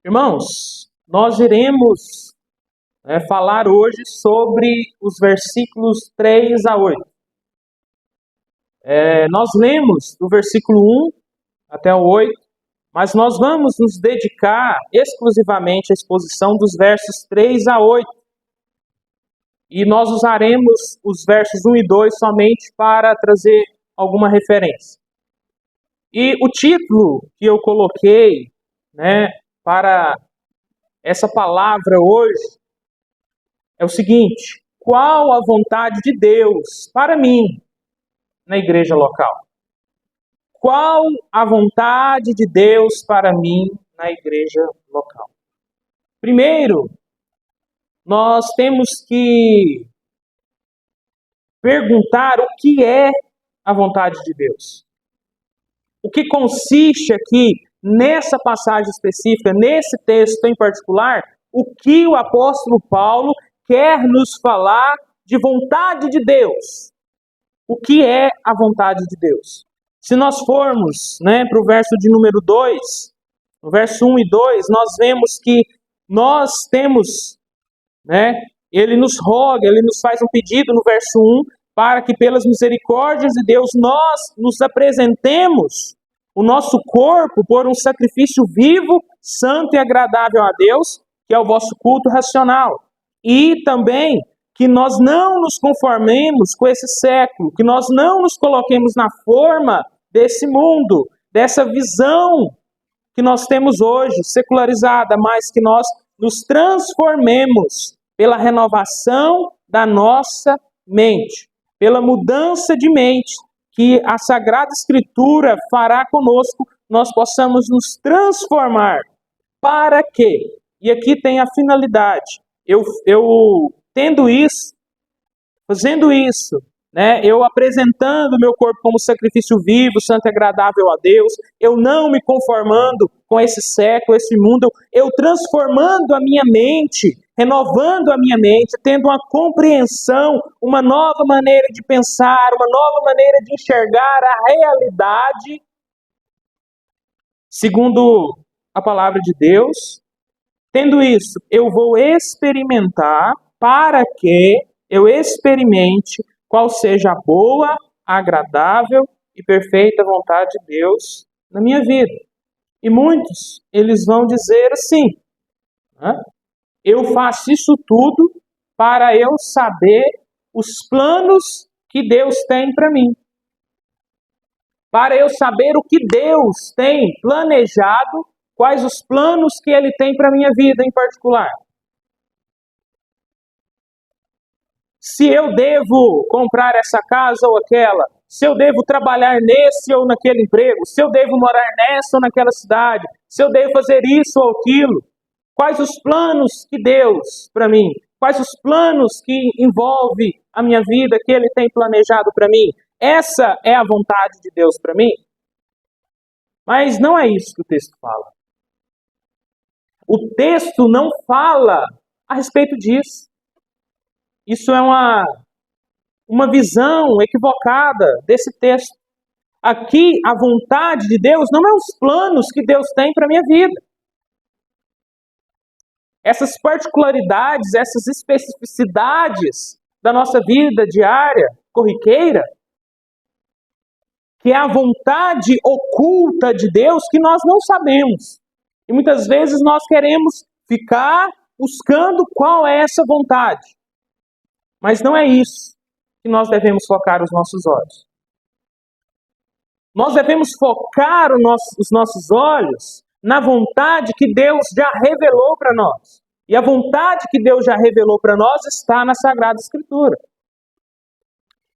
Irmãos, nós iremos falar hoje sobre os versículos 3 a 8. Nós lemos do versículo 1 até o 8, mas nós vamos nos dedicar exclusivamente à exposição dos versos 3 a 8. E nós usaremos os versos 1 e 2 somente para trazer alguma referência. E o título que eu coloquei, para essa palavra hoje é o seguinte: qual a vontade de Deus para mim na igreja local? Qual a vontade de Deus para mim na igreja local? Primeiro, nós temos que perguntar o que é a vontade de Deus. O que consiste aqui, nessa passagem específica, nesse texto em particular, o que o apóstolo Paulo quer nos falar de vontade de Deus. O que é a vontade de Deus? Se nós formos para o verso de número 2, no verso 1 e 2, nós vemos que nós temos, ele nos roga, ele nos faz um pedido no verso 1, para que pelas misericórdias de Deus nós nos apresentemos o nosso corpo por um sacrifício vivo, santo e agradável a Deus, que é o vosso culto racional. E também que nós não nos conformemos com esse século, que nós não nos coloquemos na forma desse mundo, dessa visão que nós temos hoje, secularizada, mas que nós nos transformemos pela renovação da nossa mente, pela mudança de mente, que a Sagrada Escritura fará conosco, nós possamos nos transformar. Para quê? E aqui tem a finalidade. Eu tendo isso, fazendo isso, eu apresentando o meu corpo como sacrifício vivo, santo e agradável a Deus, eu não me conformando com esse século, esse mundo, eu transformando a minha mente, renovando a minha mente, tendo uma compreensão, uma nova maneira de pensar, uma nova maneira de enxergar a realidade, segundo a palavra de Deus. Tendo isso, eu vou experimentar para que eu experimente qual seja a boa, agradável e perfeita vontade de Deus na minha vida. E muitos, eles vão dizer assim: eu faço isso tudo para eu saber os planos que Deus tem para mim. Para eu saber o que Deus tem planejado, quais os planos que Ele tem para a minha vida em particular. Se eu devo comprar essa casa ou aquela, se eu devo trabalhar nesse ou naquele emprego, se eu devo morar nessa ou naquela cidade, se eu devo fazer isso ou aquilo. Quais os planos que Deus para mim? Quais os planos que envolve a minha vida, que Ele tem planejado para mim? Essa é a vontade de Deus para mim? Mas não é isso que o texto fala. O texto não fala a respeito disso. Isso é uma visão equivocada desse texto. Aqui, a vontade de Deus não é os planos que Deus tem para a minha vida. Essas particularidades, essas especificidades da nossa vida diária, corriqueira, que é a vontade oculta de Deus que nós não sabemos. E muitas vezes nós queremos ficar buscando qual é essa vontade. Mas não é isso que nós devemos focar os nossos olhos. Nós devemos focar os nossos olhos na vontade que Deus já revelou para nós. E a vontade que Deus já revelou para nós está na Sagrada Escritura.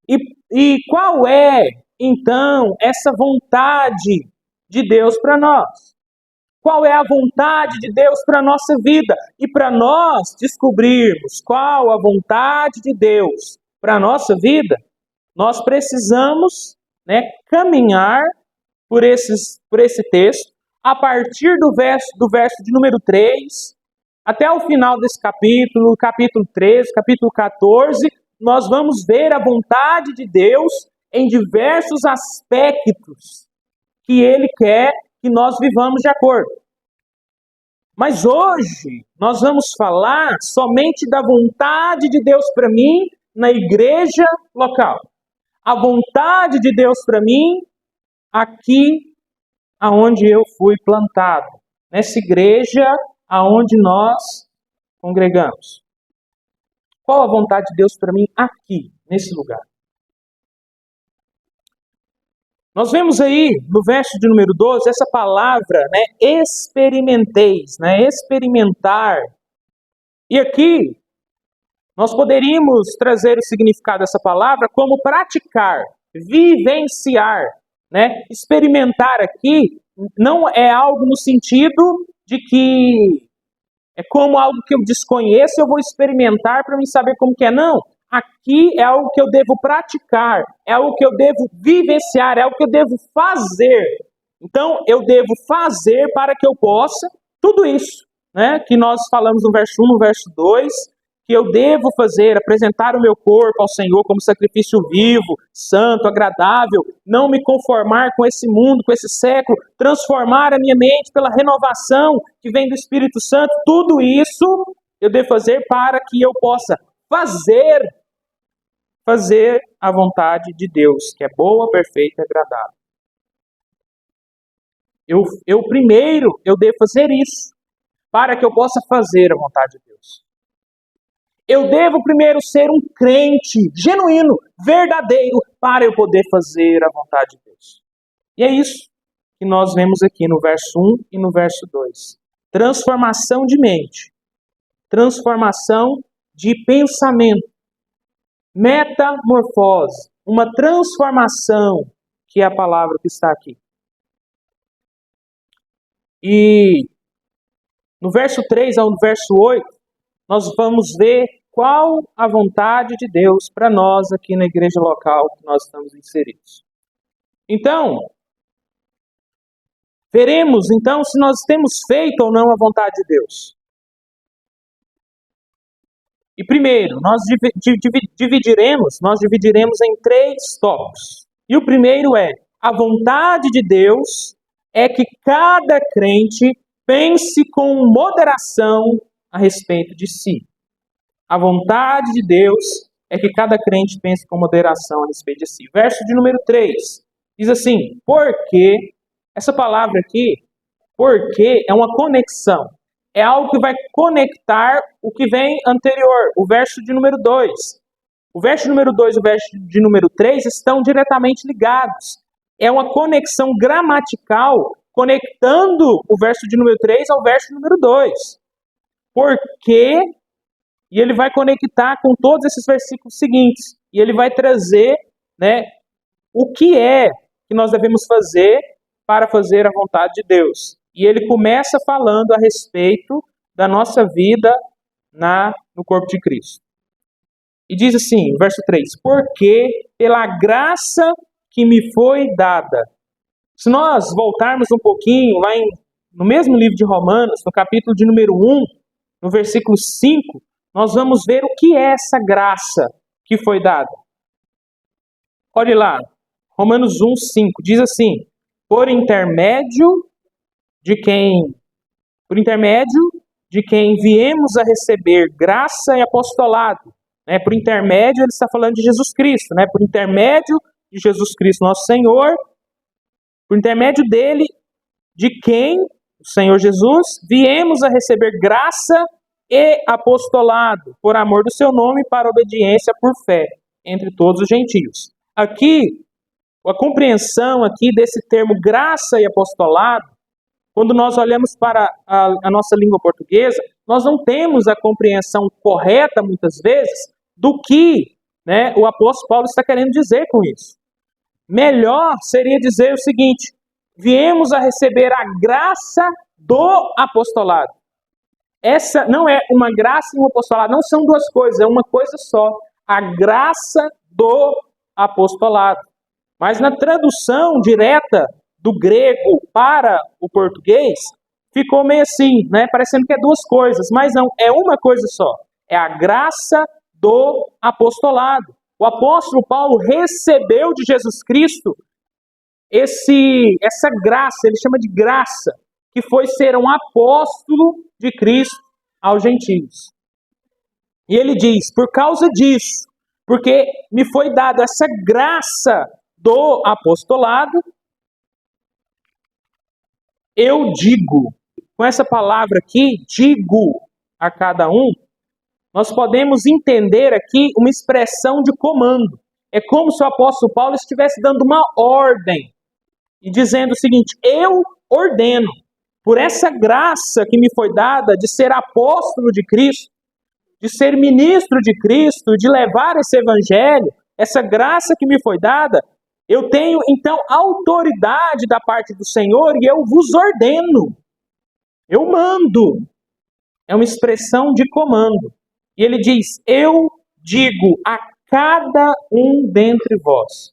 E qual é, então, essa vontade de Deus para nós? Qual é a vontade de Deus para a nossa vida? E para nós descobrirmos qual a vontade de Deus para a nossa vida, nós precisamos caminhar por esse texto, a partir do verso de número 3, até o final desse capítulo 13, capítulo 14, nós vamos ver a vontade de Deus em diversos aspectos que Ele quer que nós vivamos de acordo. Mas hoje nós vamos falar somente da vontade de Deus para mim na igreja local. A vontade de Deus para mim aqui aonde eu fui plantado, nessa igreja aonde nós congregamos. Qual a vontade de Deus para mim aqui, nesse lugar? Nós vemos aí no verso de número 12 essa palavra, experimenteis, experimentar. E aqui nós poderíamos trazer o significado dessa palavra como praticar, vivenciar, Experimentar aqui não é algo no sentido de que é como algo que eu desconheço, eu vou experimentar para me saber como que é. Não. Aqui é algo que eu devo praticar, é algo que eu devo vivenciar, é algo que eu devo fazer. Então, eu devo fazer para que eu possa tudo isso, que nós falamos no verso 1, no verso 2, que eu devo fazer, apresentar o meu corpo ao Senhor como sacrifício vivo, santo, agradável, não me conformar com esse mundo, com esse século, transformar a minha mente pela renovação que vem do Espírito Santo. Tudo isso eu devo fazer para que eu possa fazer a vontade de Deus, que é boa, perfeita e agradável. Eu devo fazer isso para que eu possa fazer a vontade de Deus. Eu devo primeiro ser um crente genuíno, verdadeiro, para eu poder fazer a vontade de Deus. E é isso que nós vemos aqui no verso 1 e no verso 2. Transformação de mente, transformação de pensamento, metamorfose, uma transformação, que é a palavra que está aqui. E no verso 3 ao verso 8, nós vamos ver qual a vontade de Deus para nós aqui na igreja local que nós estamos inseridos. Então, veremos então se nós temos feito ou não a vontade de Deus. E primeiro, nós dividiremos em 3 tópicos. E o primeiro é: a vontade de Deus é que cada crente pense com moderação a respeito de si. A vontade de Deus é que cada crente pense com moderação a respeito de si. Verso de número 3 diz assim: porque, essa palavra aqui, porque é uma conexão. É algo que vai conectar o que vem anterior, o verso de número 2. O verso número 2 e o verso de número 3 estão diretamente ligados. É uma conexão gramatical conectando o verso de número 3 ao verso número 2. Porque, e ele vai conectar com todos esses versículos seguintes. E ele vai trazer o que é que nós devemos fazer para fazer a vontade de Deus. E ele começa falando a respeito da nossa vida no corpo de Cristo. E diz assim, verso 3, porque pela graça que me foi dada. Se nós voltarmos um pouquinho lá no mesmo livro de Romanos, no capítulo de número 1, no versículo 5, nós vamos ver o que é essa graça que foi dada. Olhe lá, Romanos 1, 5, diz assim, por intermédio de quem viemos a receber graça e apostolado. Por intermédio, ele está falando de Jesus Cristo. Por intermédio de Jesus Cristo, nosso Senhor, por intermédio dele, de quem, o Senhor Jesus, viemos a receber graça e apostolado, por amor do seu nome, para obediência por fé, entre todos os gentios. Aqui, a compreensão aqui desse termo graça e apostolado, quando nós olhamos para a nossa língua portuguesa, nós não temos a compreensão correta, muitas vezes, do que o apóstolo Paulo está querendo dizer com isso. Melhor seria dizer o seguinte: viemos a receber a graça do apostolado. Essa não é uma graça e um apostolado, não são duas coisas, é uma coisa só. A graça do apostolado. Mas na tradução direta do grego para o português, ficou meio assim, parecendo que é duas coisas, mas não, é uma coisa só. É a graça do apostolado. O apóstolo Paulo recebeu de Jesus Cristo essa graça, ele chama de graça, que foi ser um apóstolo de Cristo aos gentios. E ele diz, por causa disso, porque me foi dada essa graça do apostolado, eu digo, com essa palavra aqui, digo a cada um, nós podemos entender aqui uma expressão de comando. É como se o apóstolo Paulo estivesse dando uma ordem e dizendo o seguinte: eu ordeno, por essa graça que me foi dada de ser apóstolo de Cristo, de ser ministro de Cristo, de levar esse evangelho, essa graça que me foi dada, eu tenho então autoridade da parte do Senhor e eu vos ordeno. Eu mando. É uma expressão de comando. E ele diz, eu digo a cada um dentre vós.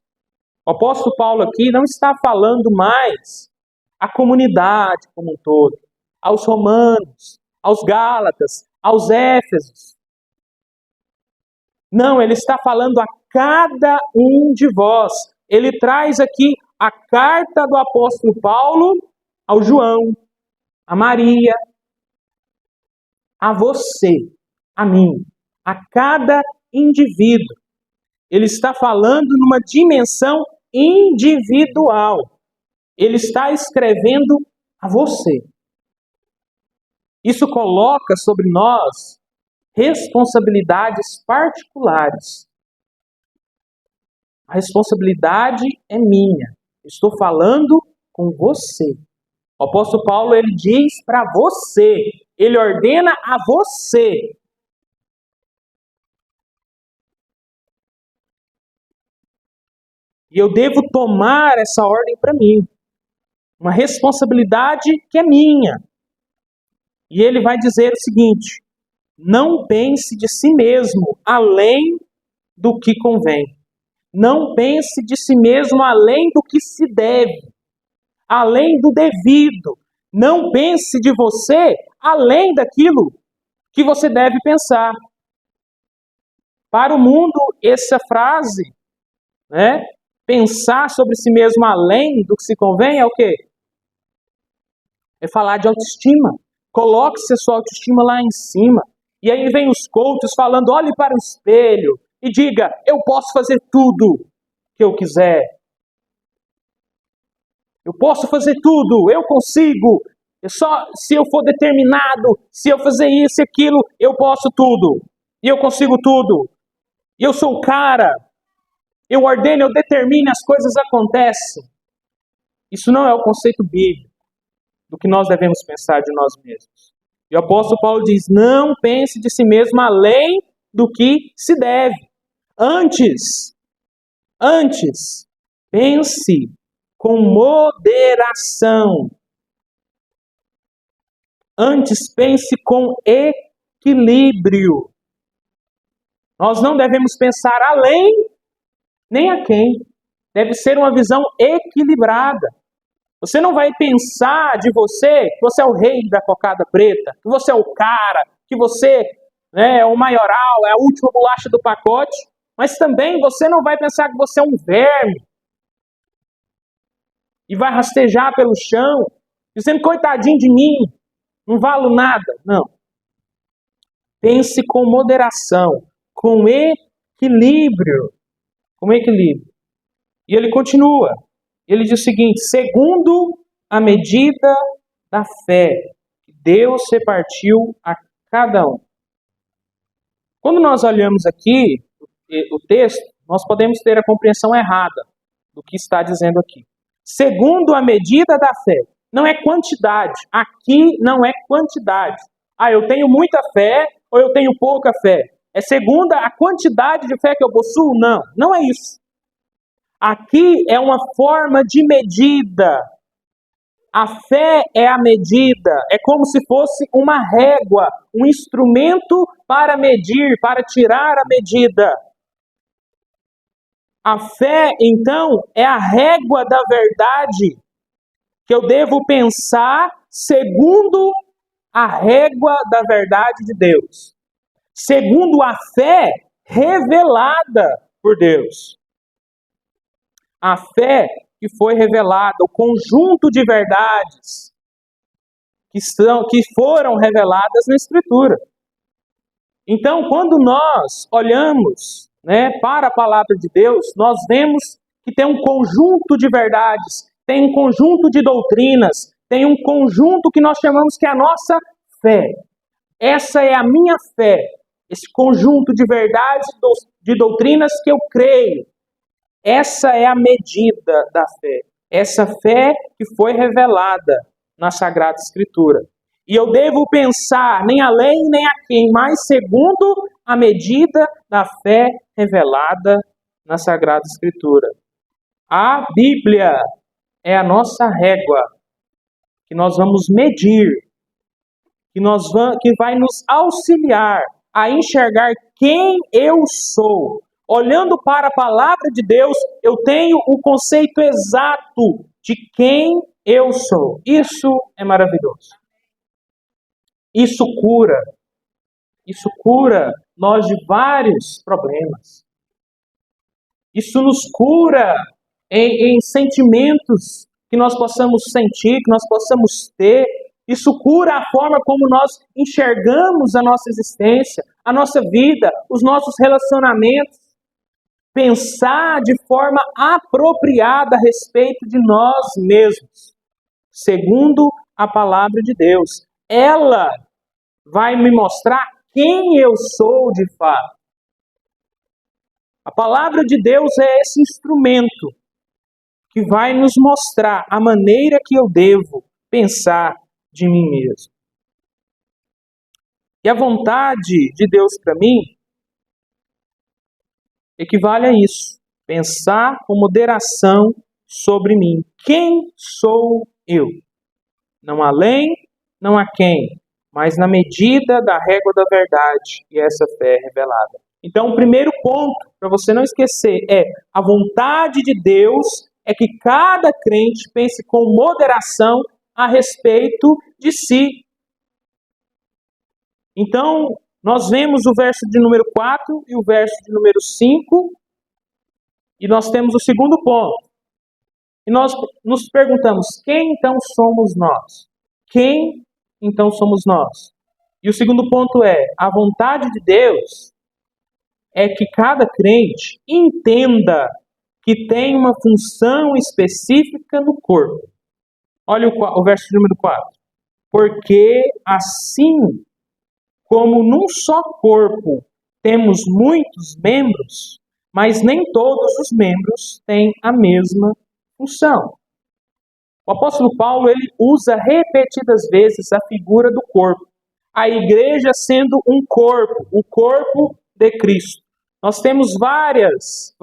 O apóstolo Paulo aqui não está falando mais à comunidade como um todo, aos romanos, aos gálatas, aos éfesos. Não, ele está falando a cada um de vós. Ele traz aqui a carta do apóstolo Paulo ao João, a Maria, a você, a mim, a cada indivíduo. Ele está falando numa dimensão individual. Ele está escrevendo a você. Isso coloca sobre nós responsabilidades particulares. A responsabilidade é minha. Estou falando com você. O apóstolo Paulo, ele diz para você. Ele ordena a você. E eu devo tomar essa ordem para mim. Uma responsabilidade que é minha. E ele vai dizer o seguinte: não pense de si mesmo além do que convém. Não pense de si mesmo além do que se deve, além do devido. Não pense de você além daquilo que você deve pensar. Para o mundo, essa frase, pensar sobre si mesmo além do que se convém, é o quê? É falar de autoestima. Coloque-se a sua autoestima lá em cima. E aí vem os coaches falando, olhe para o espelho e diga, eu posso fazer tudo que eu quiser. Eu posso fazer tudo, eu consigo. Só se eu for determinado, se eu fazer isso e aquilo, eu posso tudo. E eu consigo tudo. E eu sou o cara. Eu ordeno, eu determino, as coisas acontecem. Isso não é o conceito bíblico do que nós devemos pensar de nós mesmos. E o apóstolo Paulo diz, não pense de si mesmo além do que se deve. Antes, pense com moderação. Antes, pense com equilíbrio. Nós não devemos pensar além, nem a quem. Deve ser uma visão equilibrada. Você não vai pensar de você que você é o rei da cocada preta, que você é o cara, que você é o maioral, é a última bolacha do pacote, mas também você não vai pensar que você é um verme e vai rastejar pelo chão, dizendo, coitadinho de mim, não valo nada. Não. Pense com moderação, com equilíbrio. Com equilíbrio. E ele continua. Ele diz o seguinte, segundo a medida da fé que Deus repartiu a cada um. Quando nós olhamos aqui o texto, nós podemos ter a compreensão errada do que está dizendo aqui. Segundo a medida da fé. Não é quantidade. Aqui não é quantidade. Eu tenho muita fé ou eu tenho pouca fé. É segundo a quantidade de fé que eu possuo? Não, não é isso. Aqui é uma forma de medida. A fé é a medida. É como se fosse uma régua, um instrumento para medir, para tirar a medida. A fé, então, é a régua da verdade que eu devo pensar segundo a régua da verdade de Deus. Segundo a fé revelada por Deus. A fé que foi revelada, o conjunto de verdades que foram reveladas na Escritura. Então, quando nós olhamos, para a palavra de Deus, nós vemos que tem um conjunto de verdades, tem um conjunto de doutrinas, tem um conjunto que nós chamamos que é a nossa fé. Essa é a minha fé, esse conjunto de verdades, de doutrinas que eu creio. Essa é a medida da fé. Essa fé que foi revelada na Sagrada Escritura. E eu devo pensar nem além nem aquém, mas segundo a medida da fé revelada na Sagrada Escritura. A Bíblia é a nossa régua que nós vamos medir, que vai nos auxiliar a enxergar quem eu sou. Olhando para a palavra de Deus, eu tenho o conceito exato de quem eu sou. Isso é maravilhoso. Isso cura nós de vários problemas. Isso nos cura em sentimentos que nós possamos sentir, que nós possamos ter. Isso cura a forma como nós enxergamos a nossa existência, a nossa vida, os nossos relacionamentos. Pensar de forma apropriada a respeito de nós mesmos, segundo a palavra de Deus. Ela vai me mostrar quem eu sou de fato. A palavra de Deus é esse instrumento que vai nos mostrar a maneira que eu devo pensar de mim mesmo. E a vontade de Deus para mim equivale a isso. Pensar com moderação sobre mim. Quem sou eu? Não além, não a quem, mas na medida da régua da verdade e essa fé revelada. Então, o primeiro ponto, para você não esquecer, é a vontade de Deus é que cada crente pense com moderação a respeito de si. Então, nós vemos o verso de número 4 e o verso de número 5, e nós temos o segundo ponto. E nós nos perguntamos, quem então somos nós? Quem então somos nós? E o segundo ponto é, a vontade de Deus é que cada crente entenda que tem uma função específica no corpo. Olha o verso de número 4. Porque assim como num só corpo temos muitos membros, mas nem todos os membros têm a mesma função. O apóstolo Paulo ele usa repetidas vezes a figura do corpo. A igreja sendo um corpo, o corpo de Cristo. Nós temos várias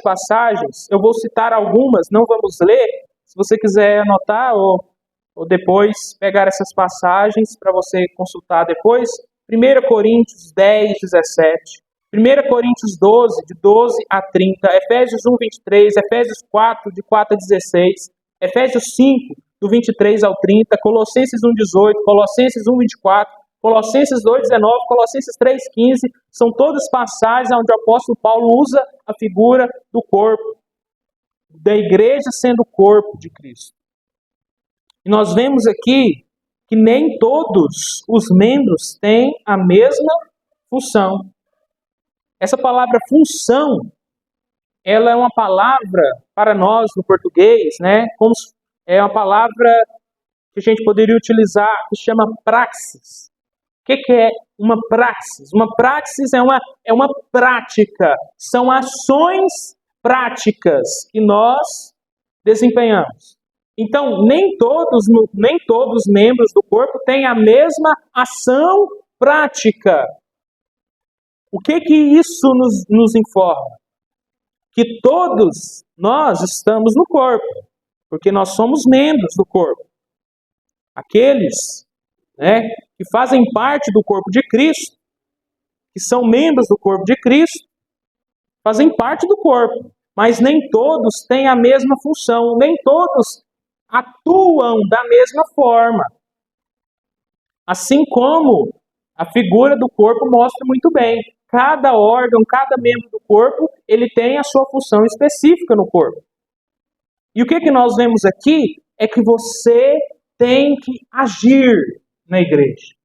passagens, eu vou citar algumas, não vamos ler. Se você quiser anotar ou depois pegar essas passagens para você consultar depois. 1 Coríntios 10, 17, 1 Coríntios 12, de 12 a 30, Efésios 1, 23, Efésios 4, de 4 a 16, Efésios 5, do 23 ao 30, Colossenses 1, 18, Colossenses 1, 24, Colossenses 2, 19, Colossenses 3, 15, são todas passagens onde o apóstolo Paulo usa a figura do corpo, da igreja sendo o corpo de Cristo. E nós vemos aqui que nem todos os membros têm a mesma função. Essa palavra função, ela é uma palavra para nós no português, como é uma palavra que a gente poderia utilizar que se chama praxis. O que é uma praxis? Uma praxis é uma prática, são ações práticas que nós desempenhamos. Então, nem todos os membros do corpo têm a mesma ação prática. O que isso nos informa? Que todos nós estamos no corpo, porque nós somos membros do corpo. Aqueles que fazem parte do corpo de Cristo, que são membros do corpo de Cristo, fazem parte do corpo, mas nem todos têm a mesma função, nem todos atuam da mesma forma. Assim como a figura do corpo mostra muito bem. Cada órgão, cada membro do corpo, ele tem a sua função específica no corpo. E o que nós vemos aqui é que você tem que agir na igreja.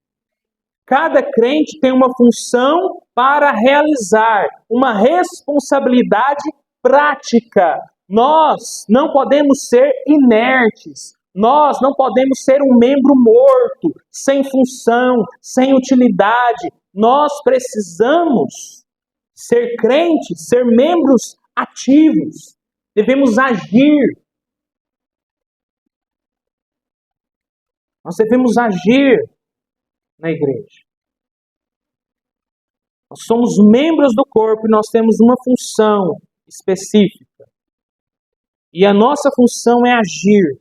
Cada crente tem uma função para realizar, uma responsabilidade prática. Nós não podemos ser inertes. Nós não podemos ser um membro morto, sem função, sem utilidade. Nós precisamos ser crentes, ser membros ativos. Devemos agir. Nós devemos agir na igreja. Nós somos membros do corpo e nós temos uma função específica. E a nossa função é agir.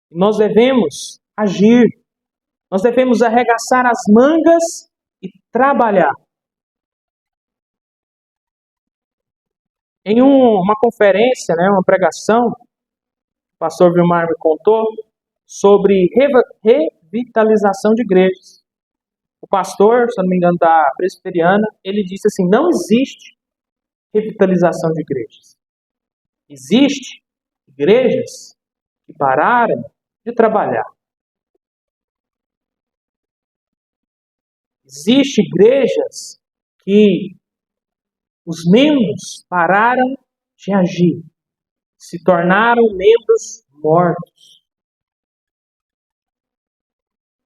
Nós devemos agir. Nós devemos arregaçar as mangas e trabalhar. Em uma conferência, uma pregação, o pastor Vilmar me contou sobre revitalização de igrejas. O pastor, se eu não me engano, da Presbiteriana, ele disse assim, não existe revitalização de igrejas. Existe igrejas que pararam de trabalhar. Existem igrejas que os membros pararam de agir, se tornaram membros mortos.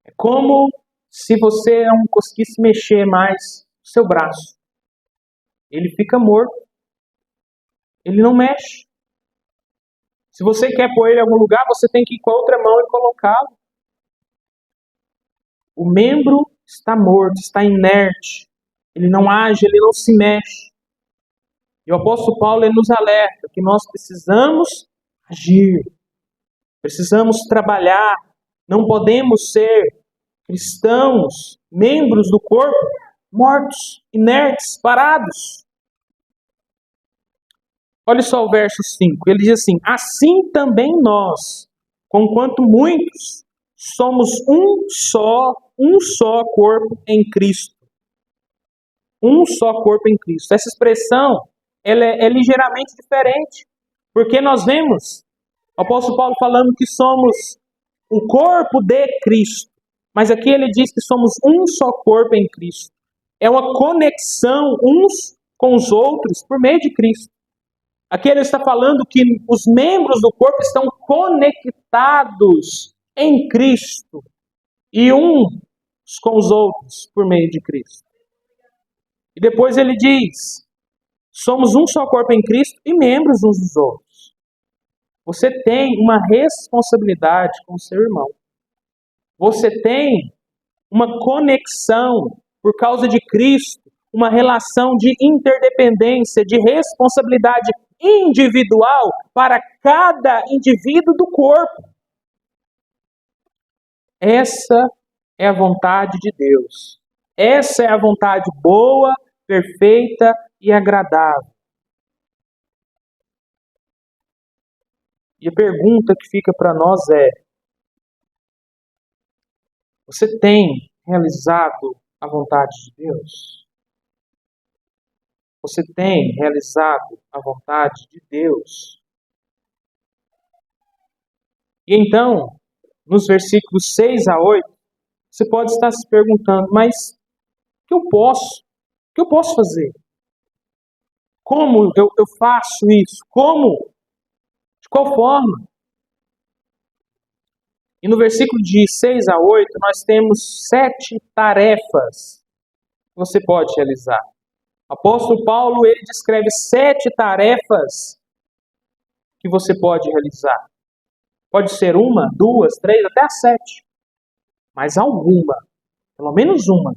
É como se você não conseguisse mexer mais o seu braço. Ele fica morto. Ele não mexe. Se você quer pôr ele em algum lugar, você tem que ir com a outra mão e colocá-lo. O membro está morto, está inerte. Ele não age, ele não se mexe. E o apóstolo Paulo ele nos alerta que nós precisamos agir. Precisamos trabalhar. Não podemos ser cristãos, membros do corpo, mortos, inertes, parados. Olha só o verso 5. Ele diz assim, assim também nós, conquanto muitos, somos um só corpo em Cristo. Um só corpo em Cristo. Essa expressão ela é ligeiramente diferente, porque nós vemos o apóstolo Paulo falando que somos o corpo de Cristo. Mas aqui ele diz que somos um só corpo em Cristo. É uma conexão uns com os outros por meio de Cristo. Aqui ele está falando que os membros do corpo estão conectados em Cristo e uns com os outros por meio de Cristo. E depois ele diz, somos um só corpo em Cristo e membros uns dos outros. Você tem uma responsabilidade com o seu irmão. Você tem uma conexão por causa de Cristo, uma relação de interdependência, de responsabilidade individual para cada indivíduo do corpo. Essa é a vontade de Deus. Essa é a vontade boa, perfeita e agradável. E a pergunta que fica para nós é: você tem realizado a vontade de Deus? Você tem realizado a vontade de Deus? E então, nos versículos 6 a 8, você pode estar se perguntando, mas o que eu posso? O que eu posso fazer? Como eu faço isso? Como? De qual forma? E no versículo de 6 a 8, nós temos 7 tarefas que você pode realizar. O apóstolo Paulo, ele descreve 7 tarefas que você pode realizar. Pode ser 1, 2, 3, até 7. Mas alguma, pelo menos uma,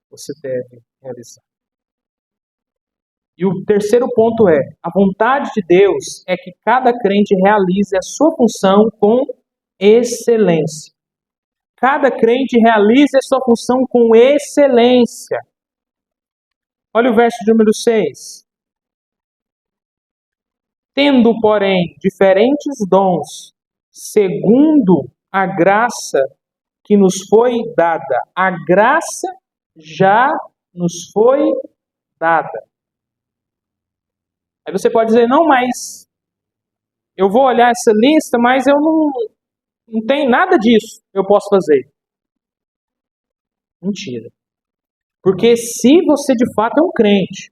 você deve realizar. E o terceiro ponto é, a vontade de Deus é que cada crente realize a sua função com excelência. Cada crente realize a sua função com excelência. Olha o verso de número 6. Tendo, porém, diferentes dons, segundo a graça que nos foi dada. A graça já nos foi dada. Aí você pode dizer, não, mas eu vou olhar essa lista, mas eu não tem nada disso eu posso fazer. Mentira. Porque se você de fato é um crente,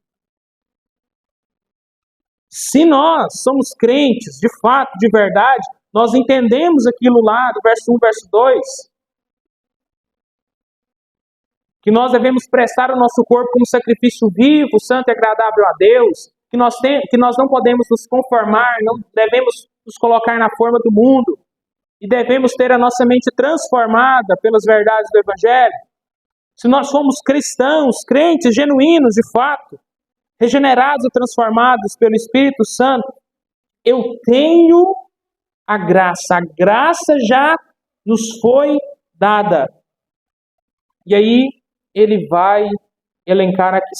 se nós somos crentes, de fato, de verdade, nós entendemos aquilo lá do verso 1, verso 2, que nós devemos prestar o nosso corpo como sacrifício vivo, santo e agradável a Deus, que nós não podemos nos conformar, não devemos nos colocar na forma do mundo, e devemos ter a nossa mente transformada pelas verdades do Evangelho. Se nós somos cristãos, crentes genuínos de fato, regenerados e transformados pelo Espírito Santo, eu tenho a graça já nos foi dada. E aí ele vai elencar aqui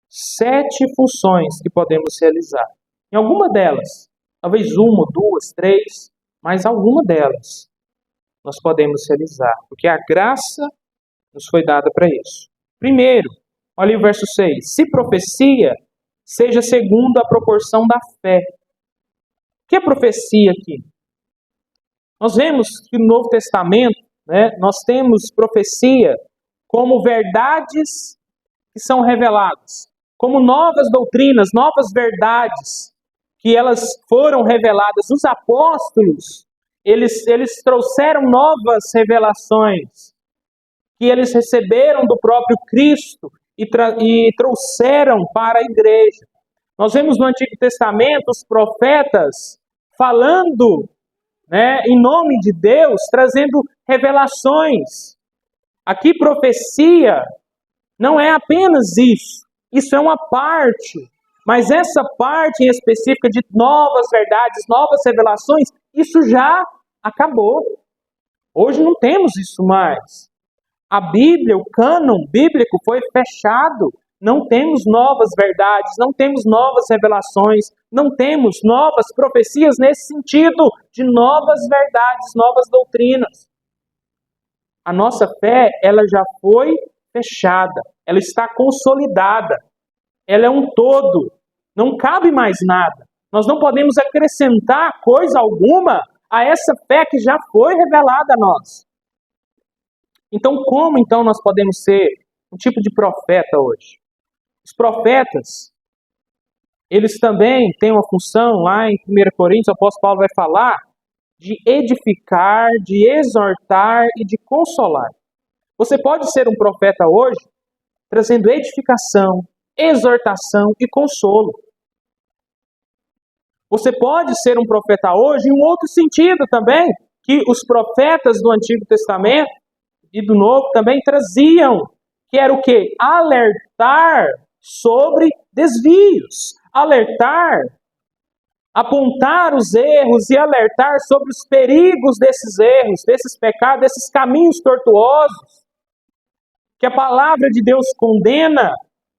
sete funções que podemos realizar. Em alguma delas, talvez uma, duas, três, mas alguma delas nós podemos realizar, porque a graça nos foi dada para isso. Primeiro, olha o verso 6. Se profecia, seja segundo a proporção da fé. O que é profecia aqui? Nós vemos que no Novo Testamento, nós temos profecia como verdades que são reveladas, como novas doutrinas, novas verdades, que elas foram reveladas. Os apóstolos, eles trouxeram novas revelações, que eles receberam do próprio Cristo e trouxeram para a igreja. Nós vemos no Antigo Testamento os profetas falando, em nome de Deus, trazendo revelações. Aqui profecia não é apenas isso. Isso é uma parte. Mas essa parte em específica de novas verdades, novas revelações, isso já acabou. Hoje não temos isso mais. A Bíblia, o cânon bíblico foi fechado. Não temos novas verdades, não temos novas revelações, não temos novas profecias nesse sentido de novas verdades, novas doutrinas. A nossa fé, ela já foi fechada, ela está consolidada, ela é um todo, não cabe mais nada. Nós não podemos acrescentar coisa alguma a essa fé que já foi revelada a nós. Então, como então nós podemos ser um tipo de profeta hoje? Os profetas, eles também têm uma função, lá em 1 Coríntios, o apóstolo Paulo vai falar de edificar, de exortar e de consolar. Você pode ser um profeta hoje trazendo edificação, exortação e consolo. Você pode ser um profeta hoje em um outro sentido também, que os profetas do Antigo Testamento e do Novo também traziam, que era o quê? Alertar sobre desvios, alertar, apontar os erros e alertar sobre os perigos desses erros, desses pecados, desses caminhos tortuosos, que a palavra de Deus condena,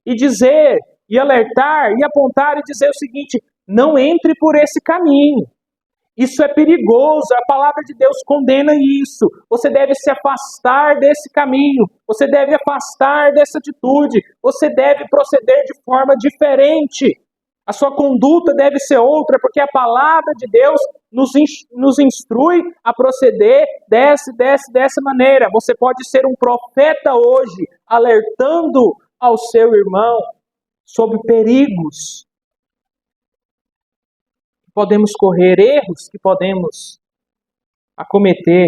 e dizer, e alertar, e apontar e dizer o seguinte: não entre por esse caminho. Isso é perigoso, a palavra de Deus condena isso. Você deve se afastar desse caminho, você deve afastar dessa atitude, você deve proceder de forma diferente. A sua conduta deve ser outra, porque a palavra de Deus nos instrui a proceder dessa maneira. Você pode ser um profeta hoje, alertando ao seu irmão sobre perigos. Podemos correr, erros que podemos acometer.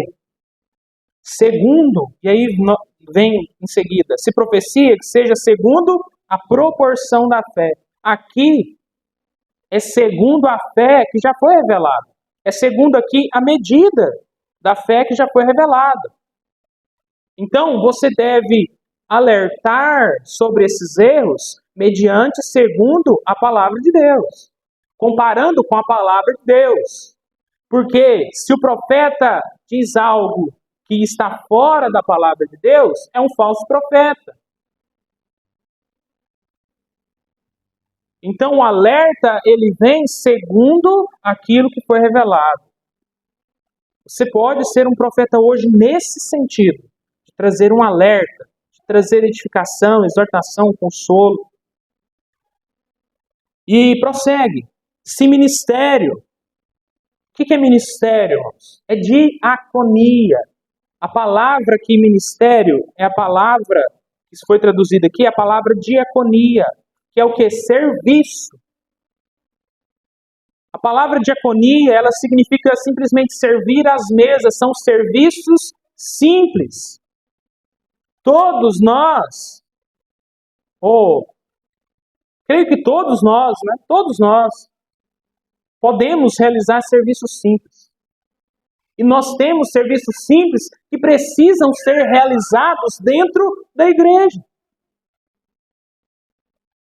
Segundo, e aí vem em seguida, se profecia que seja segundo a proporção da fé. Aqui é segundo a fé que já foi revelada. É segundo aqui a medida da fé que já foi revelada. Então, você deve alertar sobre esses erros mediante segundo a palavra de Deus, comparando com a palavra de Deus. Porque se o profeta diz algo que está fora da palavra de Deus, é um falso profeta. Então o alerta, ele vem segundo aquilo que foi revelado. Você pode ser um profeta hoje nesse sentido, de trazer um alerta, de trazer edificação, exortação, consolo. E prossegue. Se ministério. O que é ministério, irmãos? É diaconia. A palavra aqui, ministério, é a palavra, que foi traduzida aqui, é a palavra diaconia, que é o que? Serviço. A palavra diaconia, ela significa simplesmente servir às mesas, são serviços simples. Todos nós, creio que todos nós, né? Todos nós podemos realizar serviços simples. E nós temos serviços simples que precisam ser realizados dentro da igreja.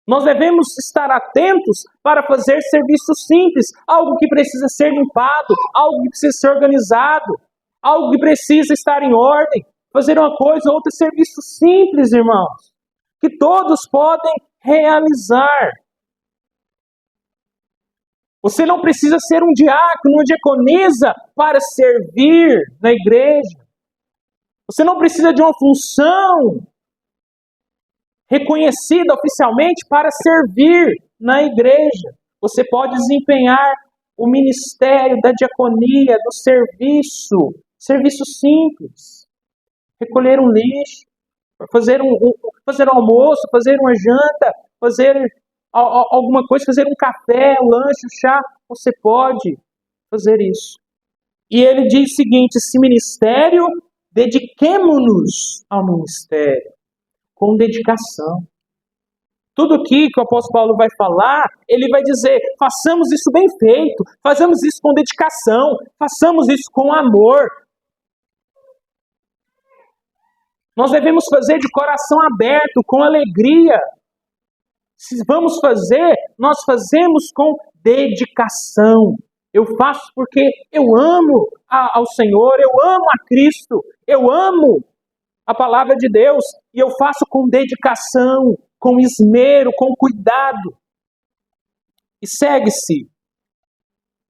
Nós devemos estar atentos para fazer serviços simples, algo que precisa ser limpado, algo que precisa ser organizado, algo que precisa estar em ordem. Fazer uma coisa ou outra, serviço simples, irmãos, que todos podem realizar. Você não precisa ser um diácono, uma diaconisa para servir na igreja. Você não precisa de uma função reconhecida oficialmente para servir na igreja. Você pode desempenhar o ministério da diaconia, do serviço simples. Recolher um lixo, fazer um almoço, fazer uma janta, fazer alguma coisa, fazer um café, um lanche, um chá. Você pode fazer isso. E ele diz o seguinte: esse ministério, dediquemo-nos ao ministério com dedicação. Tudo aqui que o apóstolo Paulo vai falar, ele vai dizer, façamos isso bem feito, façamos isso com dedicação, façamos isso com amor. Nós devemos fazer de coração aberto, com alegria. Se vamos fazer, nós fazemos com dedicação. Eu faço porque eu amo ao Senhor, eu amo a Cristo, eu amo a palavra de Deus, e eu faço com dedicação, com esmero, com cuidado. E segue-se.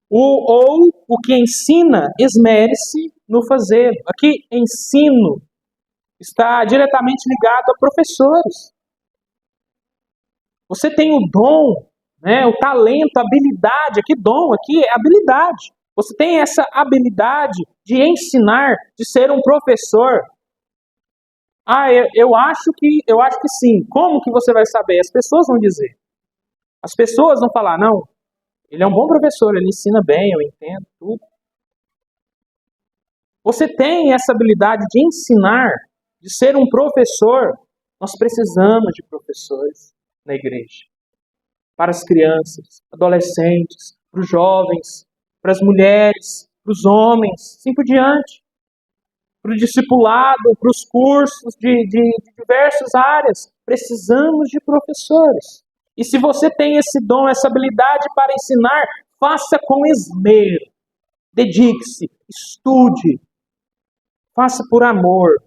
O que ensina, esmere-se no fazer. Aqui, ensino está diretamente ligado a professores. Você tem o dom, né, o talento, a habilidade. Aqui, dom, aqui é habilidade. Você tem essa habilidade de ensinar, de ser um professor. Eu acho que sim. Como que você vai saber? As pessoas vão dizer. As pessoas vão falar, não, ele é um bom professor, ele ensina bem, eu entendo tudo. Você tem essa habilidade de ensinar, de ser um professor. Nós precisamos de professores na igreja. Para as crianças, adolescentes, para os jovens, para as mulheres, para os homens, assim por diante. Para o discipulado, para os cursos de diversas áreas. Precisamos de professores. E se você tem esse dom, essa habilidade para ensinar, faça com esmero. Dedique-se, estude, faça por amor.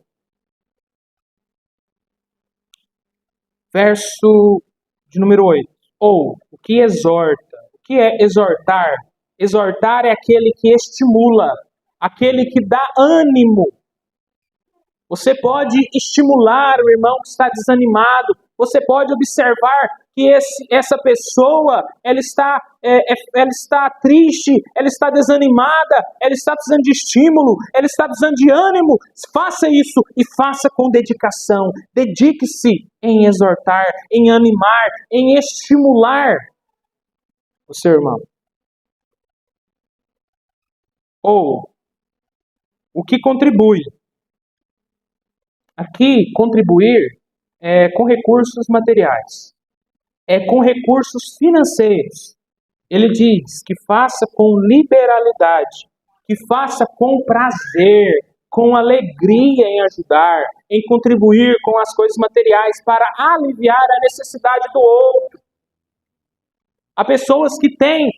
Verso de número 8. O que exorta? O que é exortar? Exortar é aquele que estimula, aquele que dá ânimo. Você pode estimular o irmão que está desanimado. Você pode observar que essa pessoa ela está triste, ela está desanimada, ela está precisando de estímulo, ela está precisando de ânimo. Faça isso e faça com dedicação. Dedique-se em exortar, em animar, em estimular o seu irmão. O que contribui? Aqui, contribuir é com recursos materiais, é com recursos financeiros. Ele diz que faça com liberalidade, que faça com prazer, com alegria em ajudar, em contribuir com as coisas materiais para aliviar a necessidade do outro. Há pessoas que têm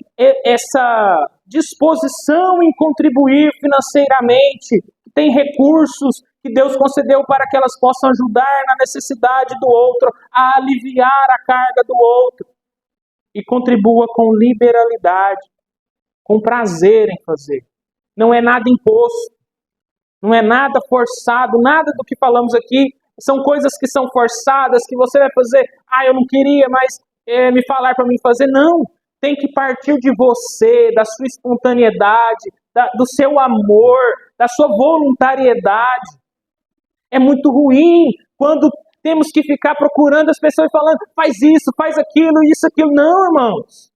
essa disposição em contribuir financeiramente, que têm recursos que Deus concedeu para que elas possam ajudar na necessidade do outro, a aliviar a carga do outro. E contribua com liberalidade, com prazer em fazer. Não é nada imposto, não é nada forçado, nada do que falamos aqui são coisas que são forçadas, que você vai fazer, eu não queria, mas me falar para mim fazer. Não, tem que partir de você, da sua espontaneidade, do seu amor, da sua voluntariedade. É muito ruim quando temos que ficar procurando as pessoas e falando, faz isso, faz aquilo, isso, aquilo. Não, irmãos.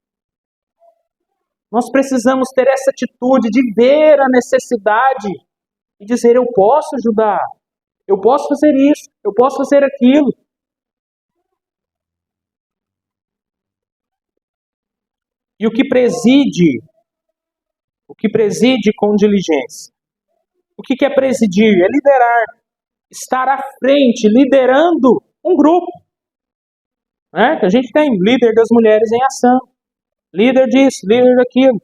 Nós precisamos ter essa atitude de ver a necessidade e dizer, eu posso ajudar, eu posso fazer isso, eu posso fazer aquilo. E o que preside com diligência? O que é presidir? É liderar, estar à frente, liderando um grupo. Né? Que a gente tem líder das mulheres em ação, líder disso, líder daquilo.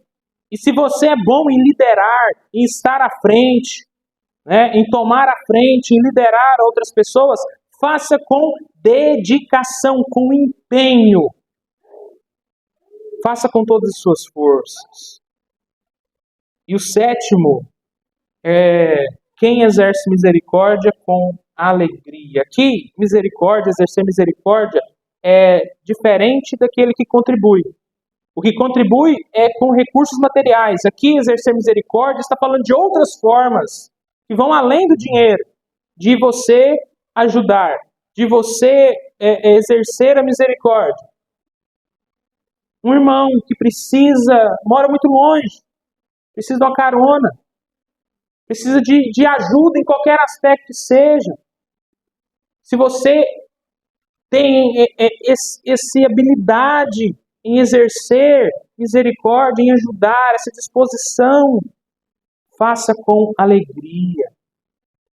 E se você é bom em liderar, em estar à frente, né, em tomar a frente, em liderar outras pessoas, faça com dedicação, com empenho. Faça com todas as suas forças. E o sétimo é quem exerce misericórdia com alegria. Aqui, misericórdia, exercer misericórdia é diferente daquele que contribui. O que contribui é com recursos materiais. Aqui, exercer misericórdia está falando de outras formas que vão além do dinheiro, de você ajudar, de você exercer a misericórdia. Um irmão que mora muito longe, precisa de uma carona, precisa de ajuda em qualquer aspecto que seja. Se você tem essa habilidade em exercer misericórdia, em ajudar, essa disposição, faça com alegria,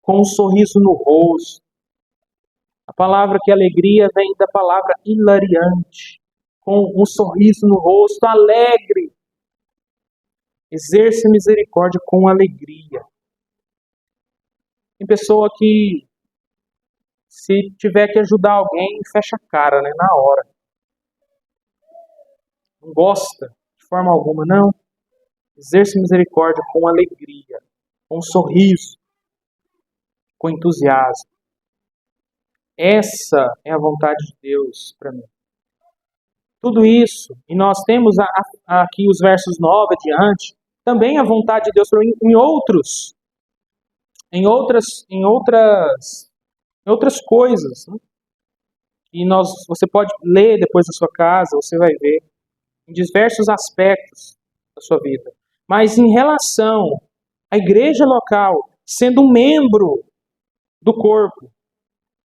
com um sorriso no rosto. A palavra que alegria vem da palavra hilariante, com um sorriso no rosto, alegre. Exerça misericórdia com alegria. Tem pessoa que, se tiver que ajudar alguém, fecha a cara, né, na hora. Não gosta de forma alguma, não. Exerça misericórdia com alegria, com um sorriso, com entusiasmo. Essa é a vontade de Deus para mim. Tudo isso, e nós temos aqui os versos 9 adiante, também a vontade de Deus para mim em outras coisas. Né? E você pode ler depois na sua casa, você vai ver, em diversos aspectos da sua vida. Mas em relação à igreja local, sendo um membro do corpo,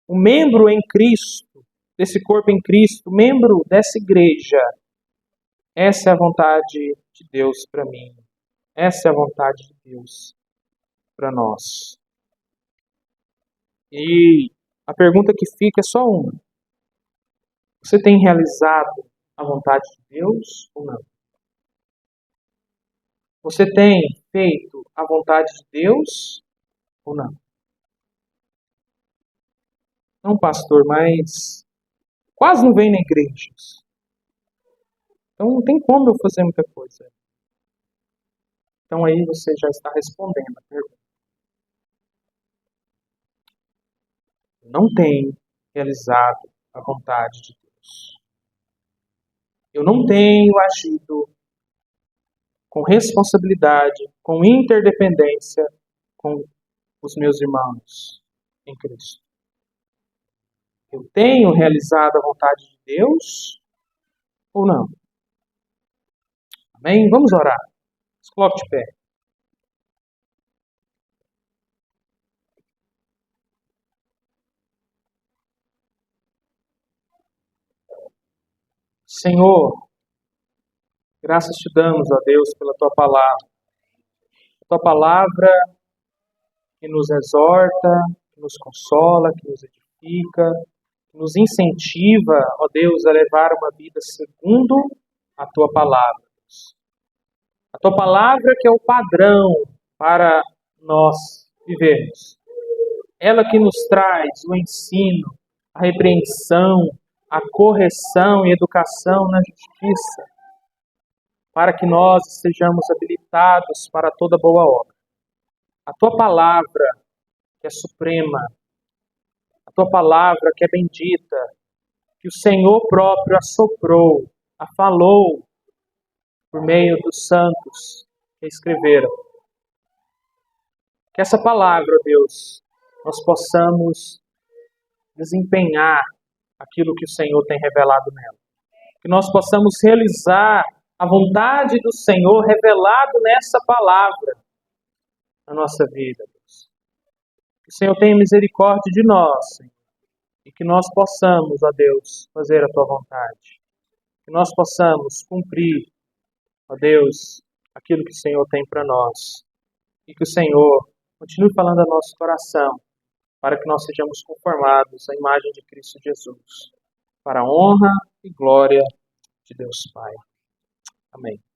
um membro em Cristo, desse corpo em Cristo, membro dessa igreja, essa é a vontade de Deus para mim. Essa é a vontade de Deus para nós. E a pergunta que fica é só uma. Você tem realizado a vontade de Deus ou não? Você tem feito a vontade de Deus ou não? Não, pastor, mas quase não vem na igreja. Então não tem como eu fazer muita coisa. Então aí você já está respondendo a pergunta. Não tenho realizado a vontade de Deus. Eu não tenho agido com responsabilidade, com interdependência com os meus irmãos em Cristo. Eu tenho realizado a vontade de Deus ou não? Amém? Vamos orar. Se coloque de pé. Senhor, graças te damos, ó Deus, pela tua palavra. A tua palavra que nos exorta, que nos consola, que nos edifica, que nos incentiva, ó Deus, a levar uma vida segundo a tua palavra. A tua palavra que é o padrão para nós vivermos. Ela que nos traz o ensino, a repreensão, a correção e educação na justiça, para que nós sejamos habilitados para toda boa obra. A tua palavra, que é suprema, a tua palavra, que é bendita, que o Senhor próprio a soprou, a falou, por meio dos santos que escreveram. Que essa palavra, Deus, nós possamos desempenhar aquilo que o Senhor tem revelado nela. Que nós possamos realizar a vontade do Senhor revelado nessa palavra na nossa vida, Deus. Que o Senhor tenha misericórdia de nós, Senhor, e que nós possamos, ó Deus, fazer a Tua vontade. Que nós possamos cumprir, ó Deus, aquilo que o Senhor tem para nós. E que o Senhor continue falando ao nosso coração, para que nós sejamos conformados à imagem de Cristo Jesus, para a honra e glória de Deus Pai. Amém.